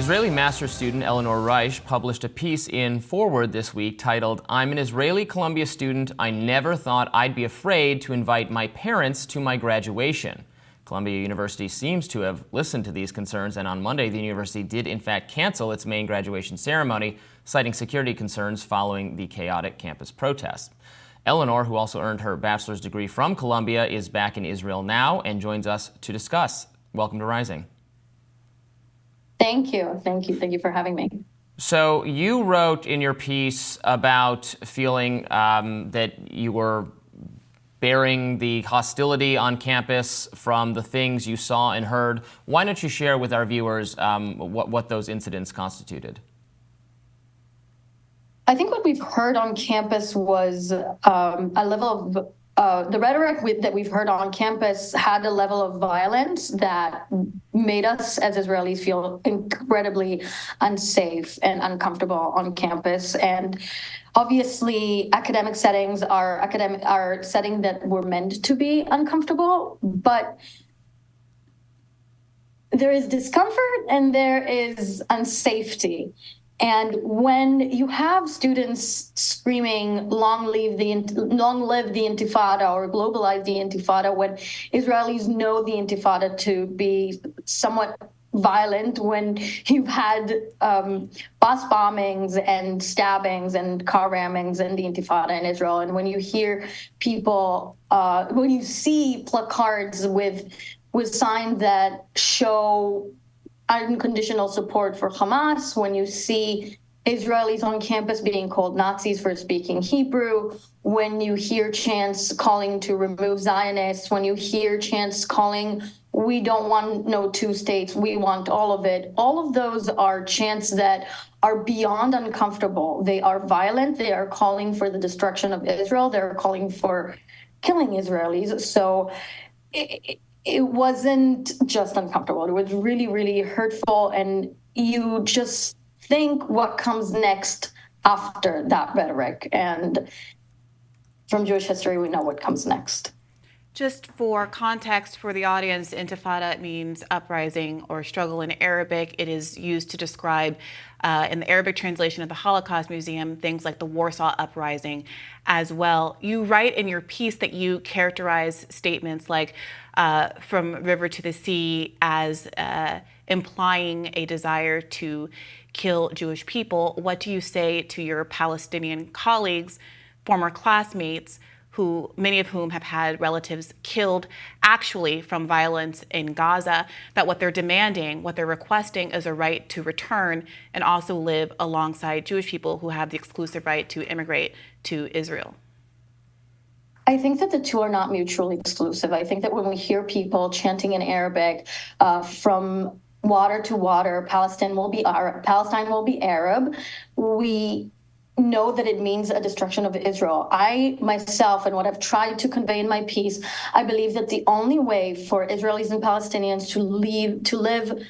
Israeli master's student Eleanor Reich published a piece in Forward this week titled, "I'm an Israeli Columbia student. I never thought I'd be afraid to invite my parents to my graduation." Columbia University seems to have listened to these concerns, and on Monday, the university did in fact cancel its main graduation ceremony, citing security concerns following the chaotic campus protests. Eleanor, who also earned her bachelor's degree from Columbia, is back in Israel now and joins us to discuss. Welcome to Rising. Thank you for having me. So you wrote in your piece about feeling that you were bearing the hostility on campus from the things you saw and heard. Why don't you share with our viewers what those incidents constituted? I think what we've heard on campus was a level of the rhetoric that we've heard on campus had a level of violence that made us as Israelis feel incredibly unsafe and uncomfortable on campus. And obviously, academic settings are settings that were meant to be uncomfortable, but there is discomfort and there is unsafety. And when you have students screaming, long live the Intifada, or globalize the Intifada, when Israelis know the Intifada to be somewhat violent, when you've had bus bombings and stabbings and car rammings in the Intifada in Israel, and when you hear people, when you see placards with signs that show unconditional support for Hamas, when you see Israelis on campus being called Nazis for speaking Hebrew, when you hear chants calling to remove Zionists, when you hear chants calling, we don't want no two states, we want all of it. All of those are chants that are beyond uncomfortable. They are violent. They are calling for the destruction of Israel. They're calling for killing Israelis. So it wasn't just uncomfortable. It was really, really hurtful. And you just think what comes next after that rhetoric. And from Jewish history, we know what comes next. Just for context for the audience, Intifada means uprising or struggle in Arabic. It is used to describe, in the Arabic translation of the Holocaust Museum, things like the Warsaw Uprising as well. You write in your piece that you characterize statements like from river to the sea as implying a desire to kill Jewish people. What do you say to your Palestinian colleagues, former classmates, who many of whom have had relatives killed actually from violence in Gaza, that what they're demanding, what they're requesting is a right to return and also live alongside Jewish people who have the exclusive right to immigrate to Israel? I think that the two are not mutually exclusive. I think that when we hear people chanting in Arabic from water to water, Palestine will be Arab, we know that it means a destruction of Israel. I myself, and what I've tried to convey in my piece, I believe that the only way for Israelis and Palestinians to live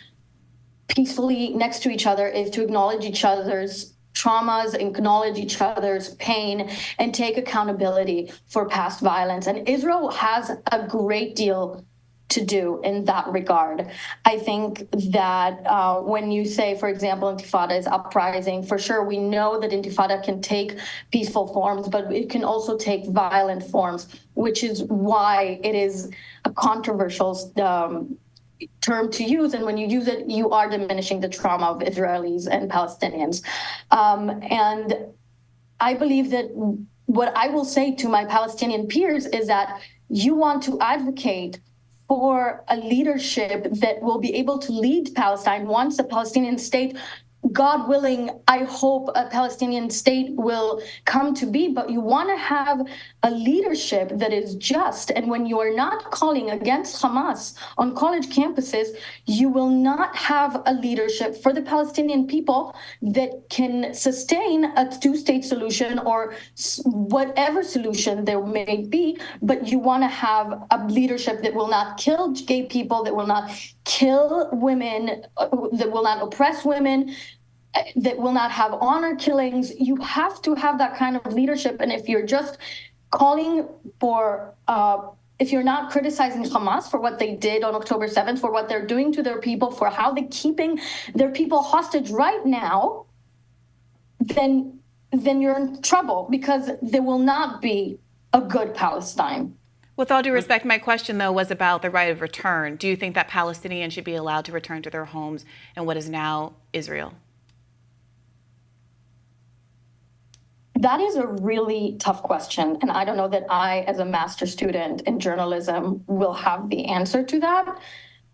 peacefully next to each other is to acknowledge each other's traumas, acknowledge each other's pain, and take accountability for past violence. And Israel has a great deal to do in that regard. I think that when you say, for example, Intifada is uprising, for sure we know that Intifada can take peaceful forms, but it can also take violent forms, which is why it is a controversial term to use. And when you use it, you are diminishing the trauma of Israelis and Palestinians. And I believe that what I will say to my Palestinian peers is that you want to advocate for a leadership that will be able to lead Palestine once a Palestinian state, God willing, I hope a Palestinian state will come to be, but you want to have a leadership that is just. And when you are not calling against Hamas on college campuses, you will not have a leadership for the Palestinian people that can sustain a two-state solution or whatever solution there may be. But you want to have a leadership that will not kill gay people, that will not kill women, that will not oppress women, that will not have honor killings. You have to have that kind of leadership. And if you're just calling for if you're not criticizing Hamas for what they did on October 7th, for what they're doing to their people, for how they're keeping their people hostage right now, then you're in trouble, because there will not be a good Palestine. With all due respect, my question, though, was about the right of return. Do you think that Palestinians should be allowed to return to their homes in what is now Israel? That is a really tough question. And I don't know that I, as a master's student in journalism, will have the answer to that.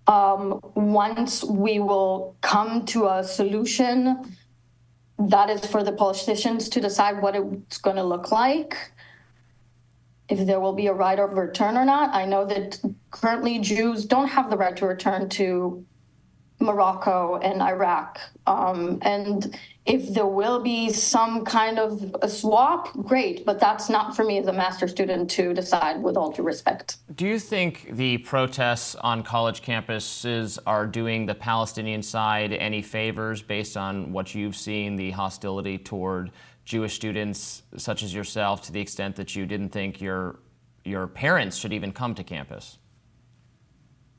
Once we will come to a solution, that is for the politicians to decide what it's going to look like, if there will be a right of return or not. I know that currently Jews don't have the right to return to Morocco and Iraq. And if there will be some kind of a swap, great, but that's not for me as a master's student to decide, with all due respect. Do you think the protests on college campuses are doing the Palestinian side any favors based on what you've seen, the hostility toward Jewish students such as yourself, to the extent that you didn't think your parents should even come to campus?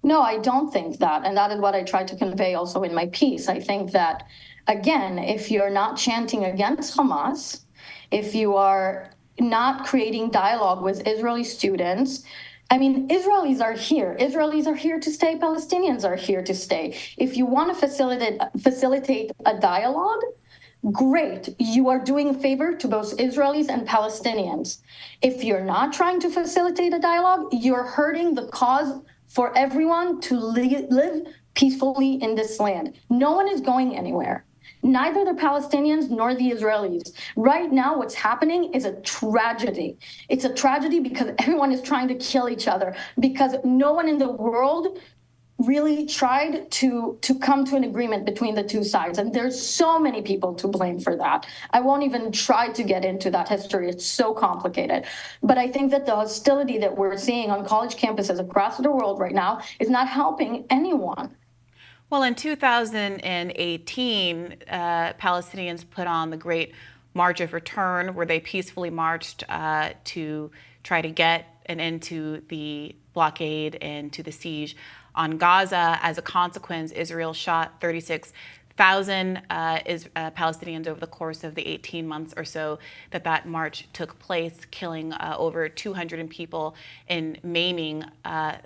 No, I don't think that. And that is what I tried to convey also in my piece. I think that, again, if you're not chanting against Hamas, if you are not creating dialogue with Israeli students, I mean, Israelis are here. Israelis are here to stay. Palestinians are here to stay. If you want to facilitate a dialogue, great. You are doing a favor to both Israelis and Palestinians. If you're not trying to facilitate a dialogue, you're hurting the cause for everyone to live peacefully in this land. No one is going anywhere. Neither the Palestinians nor the Israelis. Right now, what's happening is a tragedy. It's a tragedy because everyone is trying to kill each other, because no one in the world really tried to come to an agreement between the two sides. And there's so many people to blame for that. I won't even try to get into that history. It's so complicated. But I think that the hostility that we're seeing on college campuses across the world right now is not helping anyone. Well, in 2018, Palestinians put on the Great March of Return, where they peacefully marched to try to get an end to the blockade and to the siege on Gaza. As a consequence, Israel shot 36,000 Palestinians over the course of the 18 months or so that march took place, killing over 200 people and maiming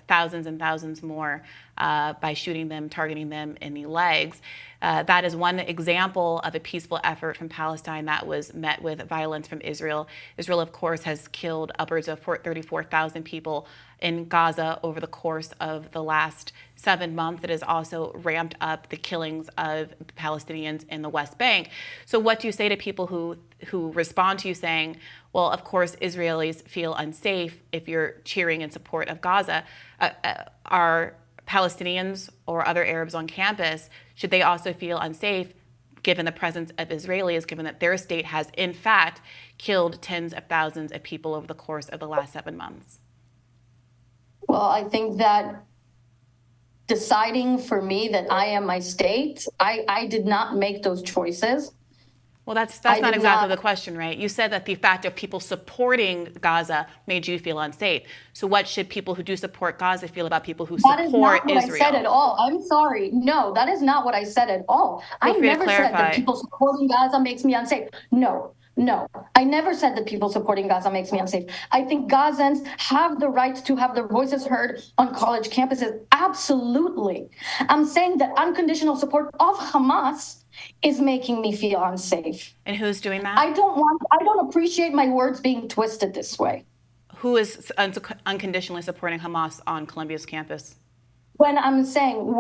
thousands and thousands more by shooting them, targeting them in the legs. That is one example of a peaceful effort from Palestine that was met with violence from Israel. Israel, of course, has killed upwards of 34,000 people in Gaza over the course of the last 7 months. It has also ramped up the killings of Palestinians in the West Bank. So what do you say to people who respond to you saying, well, of course, Israelis feel unsafe if you're cheering in support of Gaza? Are Palestinians or other Arabs on campus, should they also feel unsafe given the presence of Israelis, given that their state has, in fact, killed tens of thousands of people over the course of the last 7 months? Well, I think that deciding for me that I am my state, I did not make those choices. Well, that's not exactly the question, right? You said that the fact of people supporting Gaza made you feel unsafe. So what should people who do support Gaza feel about people who support Israel? That is not what I said at all. I'm sorry. No, that is not what I said at all. I never said that people supporting Gaza makes me unsafe. No. I never said that people supporting Gaza makes me unsafe. I think Gazans have the right to have their voices heard on college campuses. Absolutely. I'm saying that unconditional support of Hamas is making me feel unsafe. And who's doing that? I don't appreciate my words being twisted this way. Who is unconditionally supporting Hamas on Columbia's campus? When I'm saying,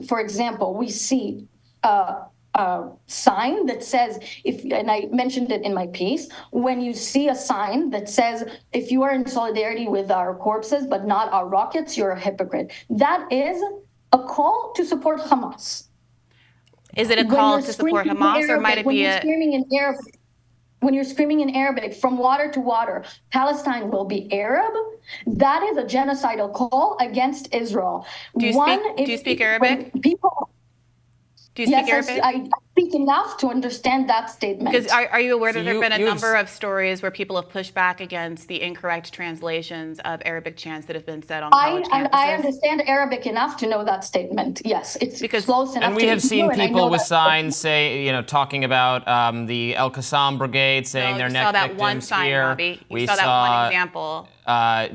for example, we see a sign that says, and I mentioned it in my piece, when you see a sign that says, if you are in solidarity with our corpses but not our rockets, you're a hypocrite. That is a call to support Hamas. Is it a call to support Hamas, or might it be when you're screaming in Arabic, from water to water, Palestine will be Arab? That is a genocidal call against Israel. Do you speak Arabic? Do you speak Yes, Arabic? I speak enough to understand that statement. Because are you aware that So there have been a you have number of stories where people have pushed back against the incorrect translations of Arabic chants that have been said on college campuses? I understand Arabic enough to know that statement. Yes, it's close enough And we to have seen Hebrew, and I people know with that signs talking about the El Qassam Brigade saying they're next victims You saw that one sign, here. Robbie. You We saw that one example.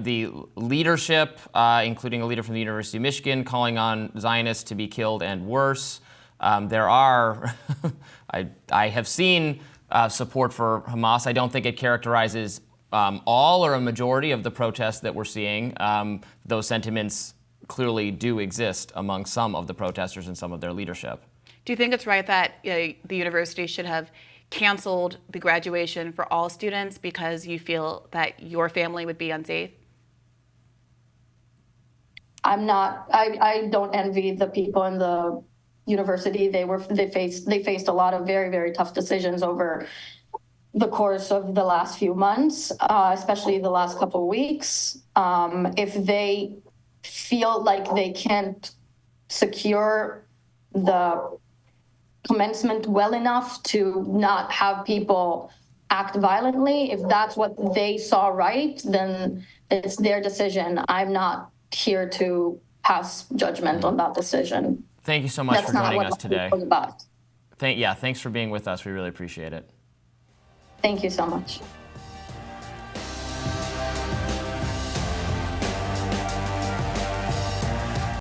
The leadership, including a leader from the University of Michigan, calling on Zionists to be killed and worse. There are, I have seen support for Hamas. I don't think it characterizes all or a majority of the protests that we're seeing. Those sentiments clearly do exist among some of the protesters and some of their leadership. Do you think it's right that the university should have canceled the graduation for all students because you feel that your family would be unsafe? I don't envy the people in the university. They faced a lot of very, very tough decisions over the course of the last few months, especially the last couple of weeks. If they feel like they can't secure the commencement well enough to not have people act violently, if that's what they saw right, then it's their decision. I'm not here to pass judgment on that decision. Thank you so much for joining us today. About. Thanks for being with us. We really appreciate it. Thank you so much.